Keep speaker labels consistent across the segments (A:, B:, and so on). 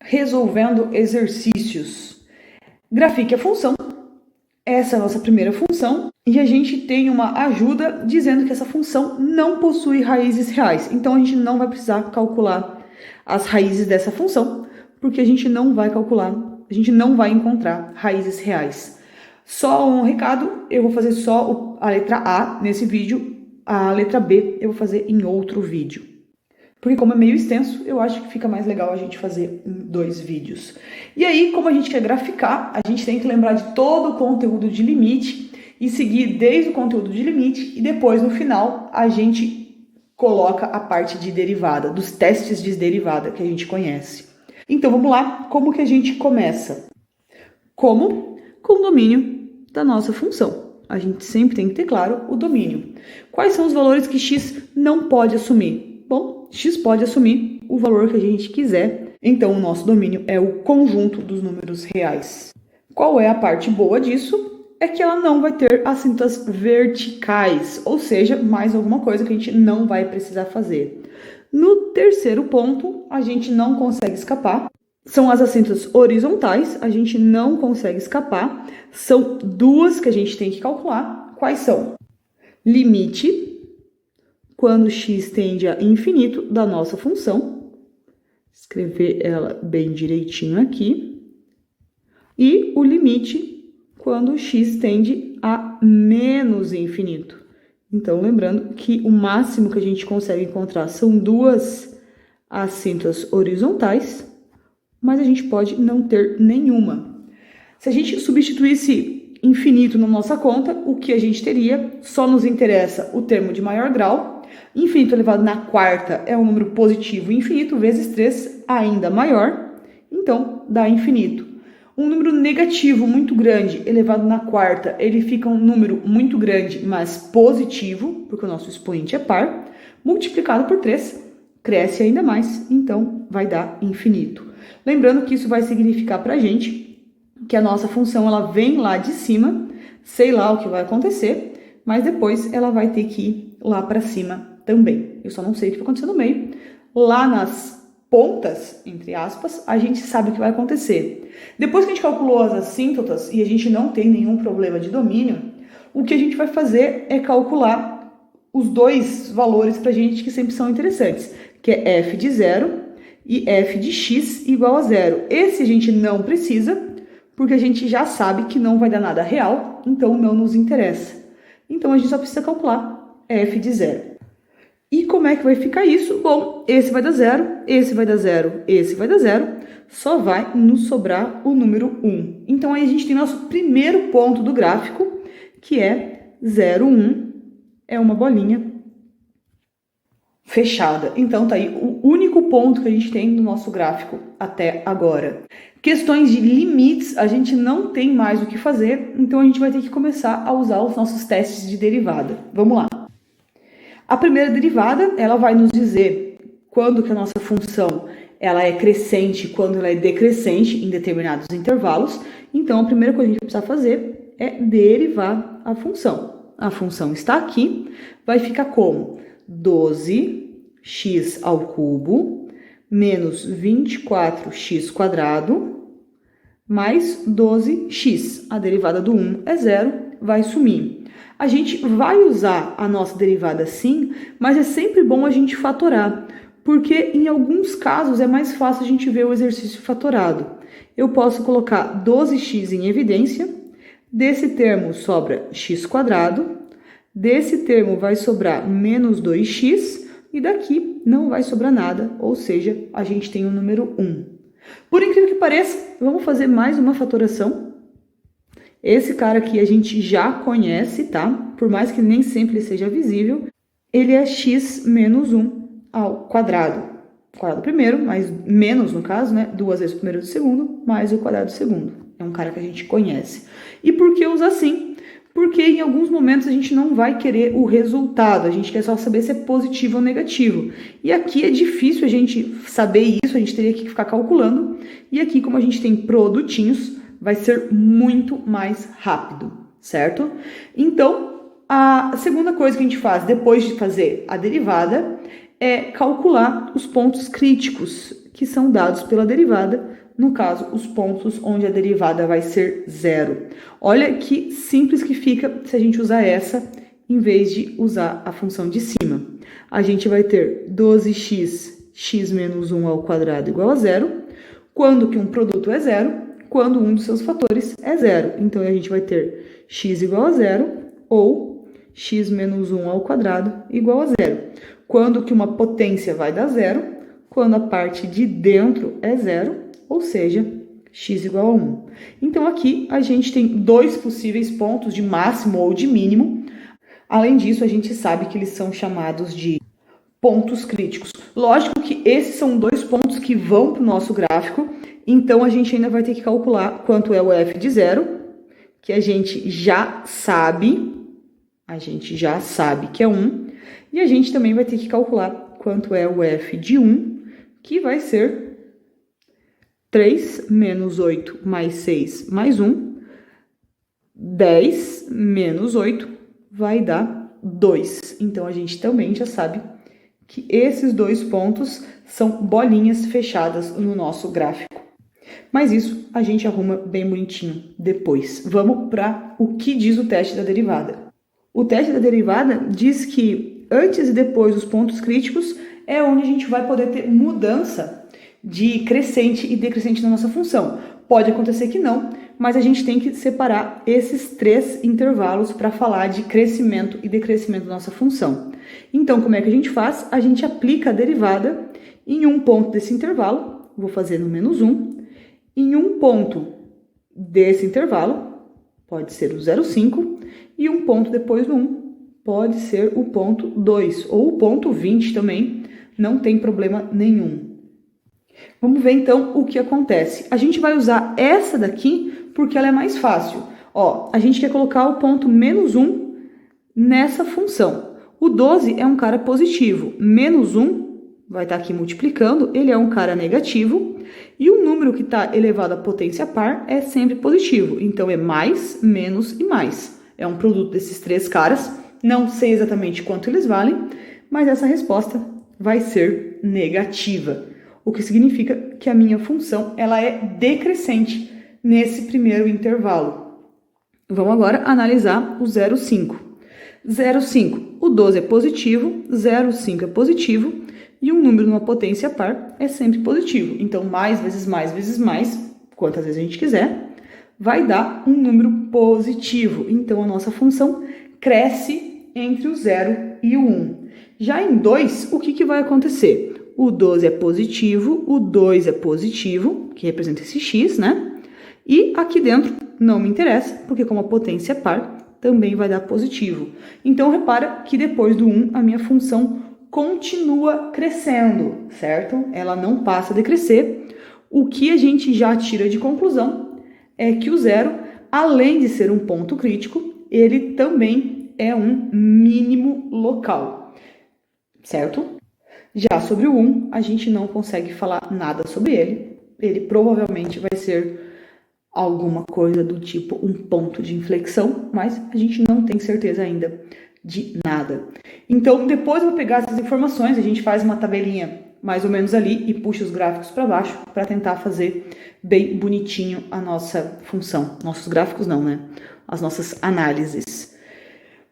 A: resolvendo exercícios. Grafique a função. Essa é a nossa primeira função. E a gente tem uma ajuda dizendo que essa função não possui raízes reais. Então, a gente não vai precisar calcular as raízes dessa função, porque a gente não vai calcular, a gente não vai encontrar raízes reais. Só um recado, eu vou fazer só a letra A nesse vídeo, a letra B eu vou fazer em outro vídeo. Porque como é meio extenso, eu acho que fica mais legal a gente fazer em 2 vídeos. E aí, como a gente quer graficar, a gente tem que lembrar de todo o conteúdo de limite e seguir desde o conteúdo de limite e depois, no final, a gente coloca a parte de derivada, dos testes de derivada que a gente conhece. Então, vamos lá, como que a gente começa? Como? Com o domínio da nossa função. A gente sempre tem que ter claro o domínio. Quais são os valores que x não pode assumir? Bom, x pode assumir o valor que a gente quiser, então o nosso domínio é o conjunto dos números reais. Qual é a parte boa disso? É que ela não vai ter assintas verticais, ou seja, mais alguma coisa que a gente não vai precisar fazer. No terceiro ponto, a gente não consegue escapar. São as assintas horizontais, a gente não consegue escapar. São 2 que a gente tem que calcular. Quais são? Limite, quando x tende a infinito, da nossa função. Escrever ela bem direitinho aqui. E o limite, quando x tende a menos infinito. Então, lembrando que o máximo que a gente consegue encontrar são 2 assintas horizontais, mas a gente pode não ter nenhuma. Se a gente substituísse infinito na nossa conta, o que a gente teria? Só nos interessa o termo de maior grau. Infinito elevado na quarta é um número positivo, infinito vezes 3 ainda maior, então dá infinito. Um número negativo muito grande elevado na quarta, ele fica um número muito grande, mas positivo, porque o nosso expoente é par, multiplicado por 3, cresce ainda mais, então vai dar infinito. Lembrando que isso vai significar para a gente que a nossa função ela vem lá de cima, sei lá o que vai acontecer, mas depois ela vai ter que ir lá para cima também. Eu só não sei o que vai acontecer no meio. Lá nas pontas, entre aspas, a gente sabe o que vai acontecer. Depois que a gente calculou as assíntotas e a gente não tem nenhum problema de domínio, o que a gente vai fazer é calcular os 2 valores para a gente que sempre são interessantes, que é f de 0 e f de x igual a 0. Esse a gente não precisa, porque a gente já sabe que não vai dar nada real, então não nos interessa. Então a gente só precisa calcular f de 0. E como é que vai ficar isso? Bom, esse vai dar 0, esse vai dar 0, esse vai dar 0, só vai nos sobrar o número 1. Então aí a gente tem nosso primeiro ponto do gráfico, que é 0, 1, é uma bolinha fechada. Então tá aí o único ponto que a gente tem no nosso gráfico até agora. Questões de limites, a gente não tem mais o que fazer, então a gente vai ter que começar a usar os nossos testes de derivada. Vamos lá. A primeira derivada, ela vai nos dizer quando que a nossa função ela é crescente, quando ela é decrescente em determinados intervalos. Então, a primeira coisa que a gente vai precisar fazer é derivar a função. A função está aqui, vai ficar como 12x ao cubo menos 24x quadrado mais 12x. A derivada do 1 é 0, vai sumir. A gente vai usar a nossa derivada sim, mas é sempre bom a gente fatorar, porque em alguns casos é mais fácil a gente ver o exercício fatorado. Eu posso colocar 12x em evidência, desse termo sobra x quadrado, desse termo vai sobrar menos 2x, e daqui não vai sobrar nada, ou seja, a gente tem o número 1. Por incrível que pareça, vamos fazer mais uma fatoração. Esse cara aqui a gente já conhece, tá? Por mais que nem sempre ele seja visível, ele é x menos 1 ao quadrado. Quadrado primeiro, mais menos no caso, né? 2 vezes o primeiro do segundo, mais o quadrado do segundo. É um cara que a gente conhece. E por que usa assim? Porque em alguns momentos a gente não vai querer o resultado, a gente quer só saber se é positivo ou negativo. E aqui é difícil a gente saber isso, a gente teria que ficar calculando. E aqui, como a gente tem produtinhos, vai ser muito mais rápido, certo? Então, a segunda coisa que a gente faz depois de fazer a derivada é calcular os pontos críticos, que são dados pela derivada, no caso, os pontos onde a derivada vai ser zero. Olha que simples que fica se a gente usar essa em vez de usar a função de cima. A gente vai ter 12x menos 1 ao quadrado igual a zero, quando que um produto é zero, quando um dos seus fatores é zero. Então, a gente vai ter x igual a zero ou x menos 1 ao quadrado igual a zero. Quando que uma potência vai dar zero, quando a parte de dentro é zero, ou seja, x igual a 1. Então, aqui a gente tem dois possíveis pontos de máximo ou de mínimo. Além disso, a gente sabe que eles são chamados de pontos críticos. Lógico que esses são dois pontos que vão para o nosso gráfico, então a gente ainda vai ter que calcular quanto é o f de zero, que a gente já sabe que é 1, e a gente também vai ter que calcular quanto é o f de 1, que vai ser 3 menos 8 mais 6 mais 1, 10 menos 8 vai dar 2. Então, a gente também já sabe que esses dois pontos são bolinhas fechadas no nosso gráfico. Mas isso a gente arruma bem bonitinho depois. Vamos para o que diz o teste da derivada. O teste da derivada diz que antes e depois dos pontos críticos é onde a gente vai poder ter mudança de crescente e decrescente na nossa função. Pode acontecer que não, mas a gente tem que separar esses três intervalos para falar de crescimento e decrescimento da nossa função. Então, como é que a gente faz? A gente aplica a derivada em um ponto desse intervalo, vou fazer no menos 1, em um ponto desse intervalo, pode ser o 0,5, e um ponto depois do 1, pode ser o ponto 2, ou o ponto 20 também, não tem problema nenhum. Vamos ver então o que acontece. A gente vai usar essa daqui porque ela é mais fácil. Ó, a gente quer colocar o ponto menos 1 nessa função. O 12 é um cara positivo, menos 1 vai estar aqui multiplicando, ele é um cara negativo, e o número que está elevado à potência par é sempre positivo, então é mais, menos e mais. É um produto desses três caras, não sei exatamente quanto eles valem, mas essa resposta vai ser negativa, o que significa que a minha função ela é decrescente nesse primeiro intervalo. Vamos agora analisar o 0,5. 0,5, o 12 é positivo, 0,5 é positivo, e um número numa potência par é sempre positivo. Então, mais vezes mais, quantas vezes a gente quiser, vai dar um número positivo. Então, a nossa função cresce entre o 0 e o 1. Já em 2, o que vai acontecer? O 12 é positivo, o 2 é positivo, que representa esse x, né? E aqui dentro não me interessa, porque como a potência é par, também vai dar positivo. Então, repara que depois do 1, a minha função continua crescendo, certo? Ela não passa a decrescer. O que a gente já tira de conclusão é que o 0, além de ser um ponto crítico, ele também é um mínimo local, certo? Já sobre o 1, a gente não consegue falar nada sobre ele. Ele provavelmente vai ser alguma coisa do tipo um ponto de inflexão, mas a gente não tem certeza ainda de nada. Então, depois eu vou pegar essas informações, a gente faz uma tabelinha mais ou menos ali e puxa os gráficos para baixo para tentar fazer bem bonitinho a nossa função. Nossos gráficos não, né? As nossas análises.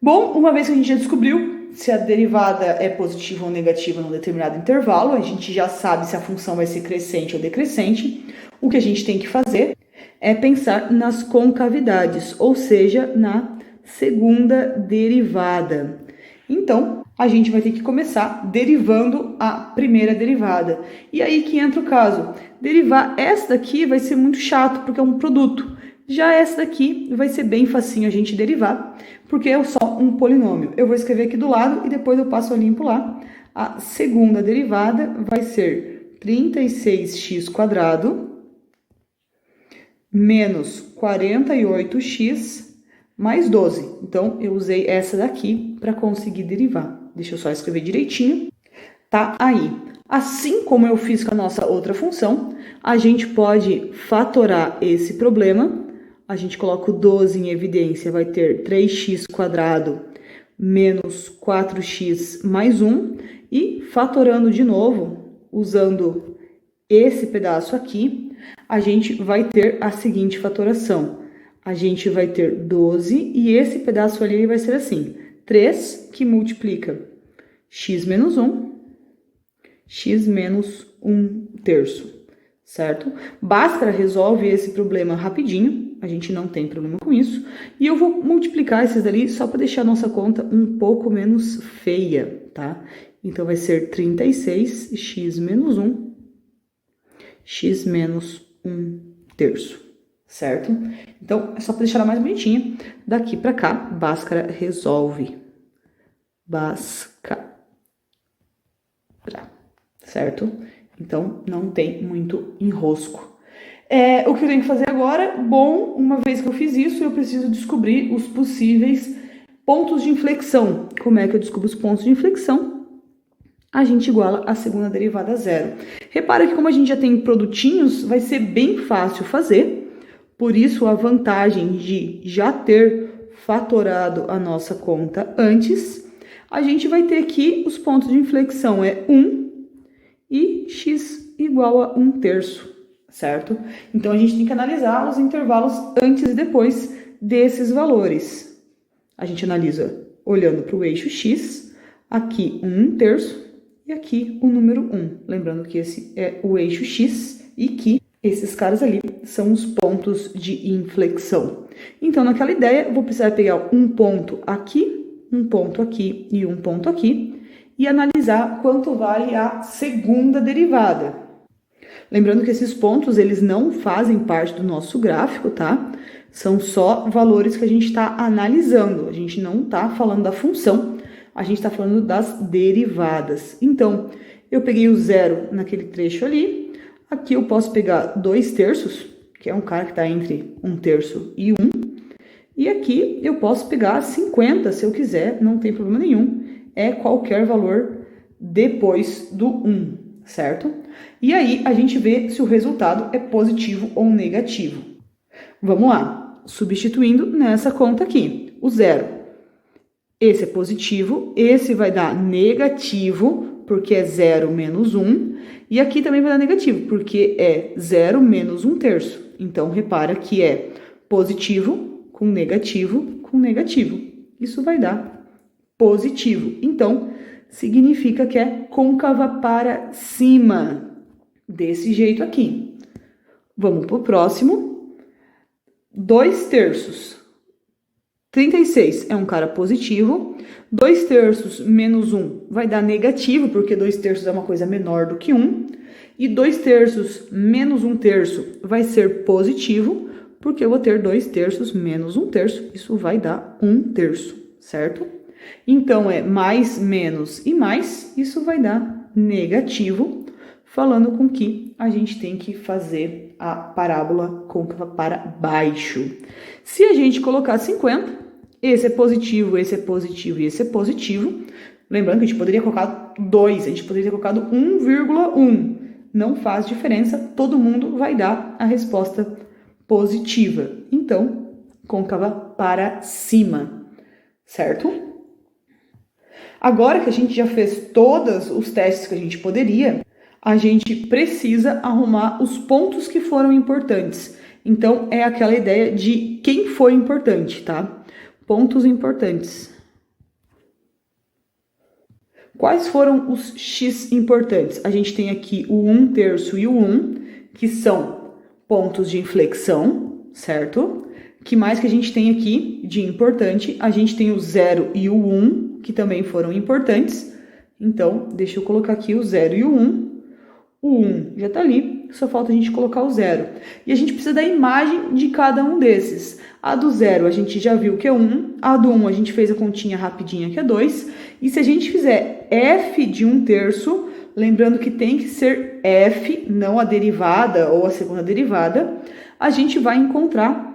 A: Bom, uma vez que a gente já descobriu se a derivada é positiva ou negativa num determinado intervalo, a gente já sabe se a função vai ser crescente ou decrescente. O que a gente tem que fazer é pensar nas concavidades, ou seja, na segunda derivada. Então, a gente vai ter que começar derivando a primeira derivada. E aí que entra o caso. Derivar essa daqui vai ser muito chato, porque é um produto. Já essa daqui vai ser bem facinho a gente derivar, porque é só um polinômio. Eu vou escrever aqui do lado e depois eu passo a limpo lá. A segunda derivada vai ser 36x² menos 48x mais 12. Então, eu usei essa daqui para conseguir derivar. Deixa eu só escrever direitinho. Tá aí. Assim como eu fiz com a nossa outra função, a gente pode fatorar esse problema. A gente coloca o 12 em evidência, vai ter 3x² menos 4x mais 1. E fatorando de novo, usando esse pedaço aqui, a gente vai ter a seguinte fatoração. A gente vai ter 12 e esse pedaço ali vai ser assim, 3 que multiplica x menos 1, x menos 1/3, certo? Bhaskara resolve esse problema rapidinho, a gente não tem problema com isso. E eu vou multiplicar esses dali só para deixar a nossa conta um pouco menos feia, tá? Então, vai ser 36x menos 1, x menos 1/3, certo? Então, é só para deixar ela mais bonitinha. Daqui para cá, Bhaskara resolve. Bhaskara, certo? Então, não tem muito enrosco. O que eu tenho que fazer agora? Bom, uma vez que eu fiz isso, eu preciso descobrir os possíveis pontos de inflexão. Como é que eu descubro os pontos de inflexão? A gente iguala a segunda derivada a zero. Repara que como a gente já tem produtinhos, vai ser bem fácil fazer. Por isso, a vantagem de já ter fatorado a nossa conta antes, a gente vai ter aqui os pontos de inflexão é 1 e x igual a 1/3. Certo? Então, a gente tem que analisar os intervalos antes e depois desses valores. A gente analisa olhando para o eixo x, aqui 1/3 e aqui o número 1. Lembrando que esse é o eixo x e que esses caras ali são os pontos de inflexão. Então, naquela ideia, eu vou precisar pegar um ponto aqui e um ponto aqui e analisar quanto vale a segunda derivada. Lembrando que esses pontos, eles não fazem parte do nosso gráfico, tá? São só valores que a gente está analisando. A gente não está falando da função, a gente está falando das derivadas. Então, eu peguei o zero naquele trecho ali. Aqui eu posso pegar 2/3, que é um cara que está entre 1/3 e 1. E aqui eu posso pegar 50, se eu quiser, não tem problema nenhum. É qualquer valor depois do 1, certo? E aí, a gente vê se o resultado é positivo ou negativo. Vamos lá, substituindo nessa conta aqui, o zero. Esse é positivo, esse vai dar negativo, porque é 0 menos 1. E aqui também vai dar negativo, porque é 0 menos 1/3. Então, repara que é positivo com negativo com negativo. Isso vai dar positivo. Então, significa que é côncava para cima. Desse jeito aqui. Vamos para o próximo. 2/3. 36 é um cara positivo. 2/3 menos 1 vai dar negativo, porque 2/3 é uma coisa menor do que 1. E 2/3 menos 1/3 vai ser positivo, porque eu vou ter 2/3 menos 1/3. Isso vai dar 1/3, certo? Então, é mais, menos e mais. Isso vai dar negativo, falando com que a gente tem que fazer a parábola côncava para baixo. Se a gente colocar 50, esse é positivo, esse é positivo e esse é positivo. Lembrando que a gente poderia colocar 2, a gente poderia ter colocado 1,1. Não faz diferença, todo mundo vai dar a resposta positiva. Então, côncava para cima, certo? Agora que a gente já fez todos os testes que a gente poderia, a gente precisa arrumar os pontos que foram importantes. Então, é aquela ideia de quem foi importante, tá? Pontos importantes. Quais foram os x importantes? A gente tem aqui o 1/3 e o 1, que são pontos de inflexão, certo? Que mais que a gente tem aqui de importante? A gente tem o 0 e o 1, que também foram importantes. Então, deixa eu colocar aqui o 0 e o 1. O 1 já tá ali, só falta a gente colocar o 0. E a gente precisa da imagem de cada um desses. A do 0 a gente já viu que é 1, a do 1 a gente fez a continha rapidinha que é 2. E se a gente fizer f de 1/3, lembrando que tem que ser f, não a derivada ou a segunda derivada, a gente vai encontrar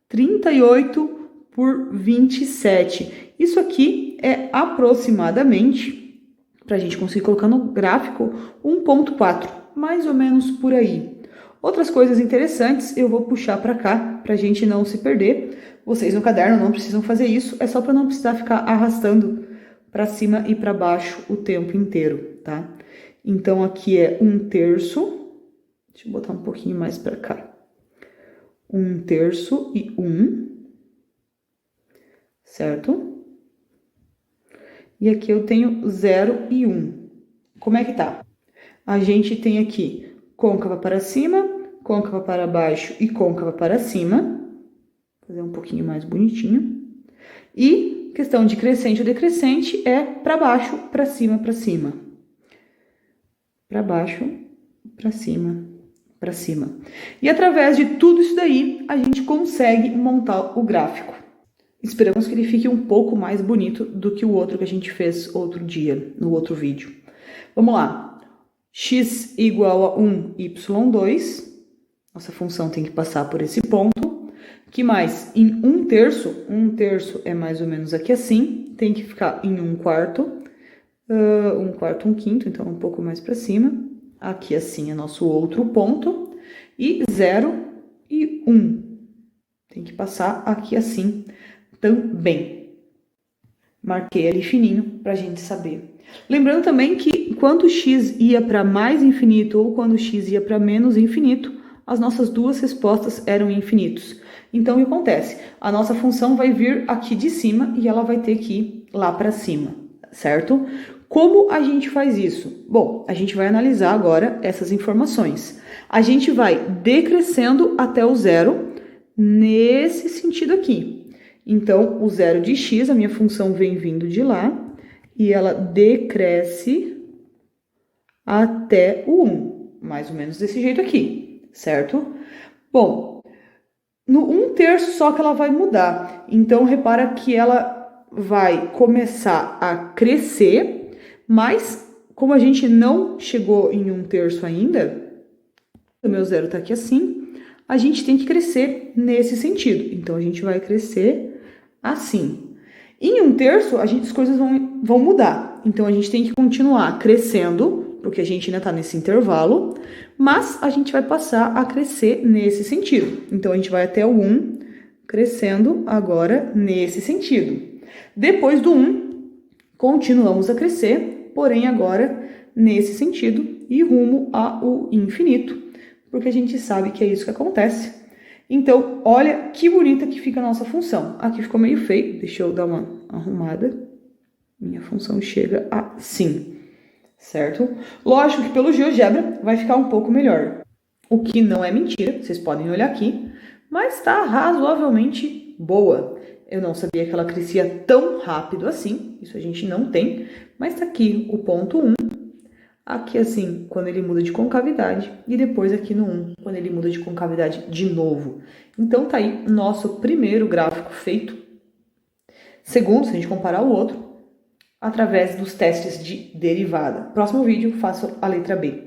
A: 38 por 27. Isso aqui é aproximadamente, para a gente conseguir colocar no gráfico, 1,4, mais ou menos por aí. Outras coisas interessantes eu vou puxar para cá, para a gente não se perder. Vocês no caderno não precisam fazer isso, é só para não precisar ficar arrastando para cima e para baixo o tempo inteiro, tá? Então, aqui é 1/3, Deixa eu botar um pouquinho mais para cá. 1/3 e 1, certo? E aqui eu tenho 0 e 1. Como é que tá? A gente tem aqui côncava para cima, côncava para baixo e côncava para cima. Vou fazer um pouquinho mais bonitinho. E questão de crescente ou decrescente é para baixo, para cima, para cima. Para baixo, para cima, para cima. E através de tudo isso daí, a gente consegue montar o gráfico. Esperamos que ele fique um pouco mais bonito do que o outro que a gente fez outro dia, no outro vídeo. Vamos lá. X igual a 1, y2. Nossa função tem que passar por esse ponto. Que mais? Em 1/3 é mais ou menos aqui assim. Tem que ficar em 1/4. 1/4, 1/5, então um pouco mais para cima. Aqui assim é nosso outro ponto. E 0 e 1. Tem que passar aqui assim também. Marquei ali fininho para a gente saber. Lembrando também que quando x ia para mais infinito ou quando x ia para menos infinito, as nossas duas respostas eram infinitos. Então, o que acontece? A nossa função vai vir aqui de cima e ela vai ter que ir lá para cima, certo? Como a gente faz isso? Bom, a gente vai analisar agora essas informações. A gente vai decrescendo até o 0 nesse sentido aqui. Então, o 0 de x, a minha função vem vindo de lá, e ela decresce até o 1, mais ou menos desse jeito aqui, certo? Bom, no 1/3 só que ela vai mudar, então repara que ela vai começar a crescer, mas como a gente não chegou em 1/3 ainda, o meu 0 tá aqui assim, a gente tem que crescer nesse sentido, então a gente vai crescer assim. Em 1/3, as coisas vão mudar. Então, a gente tem que continuar crescendo, porque a gente ainda está nesse intervalo, mas a gente vai passar a crescer nesse sentido. Então, a gente vai até o 1, crescendo agora nesse sentido. Depois do 1, continuamos a crescer, porém agora nesse sentido e rumo ao infinito, porque a gente sabe que é isso que acontece. Então, olha que bonita que fica a nossa função. Aqui ficou meio feio, deixa eu dar uma arrumada. Minha função chega assim, certo? Lógico que pelo GeoGebra vai ficar um pouco melhor. O que não é mentira, vocês podem olhar aqui, mas tá razoavelmente boa. Eu não sabia que ela crescia tão rápido assim, isso a gente não tem, mas tá aqui o ponto 1. Aqui assim, quando ele muda de concavidade, e depois aqui no 1, quando ele muda de concavidade de novo. Então tá aí nosso primeiro gráfico feito. Segundo, se a gente comparar o outro, através dos testes de derivada. Próximo vídeo, faço a letra B.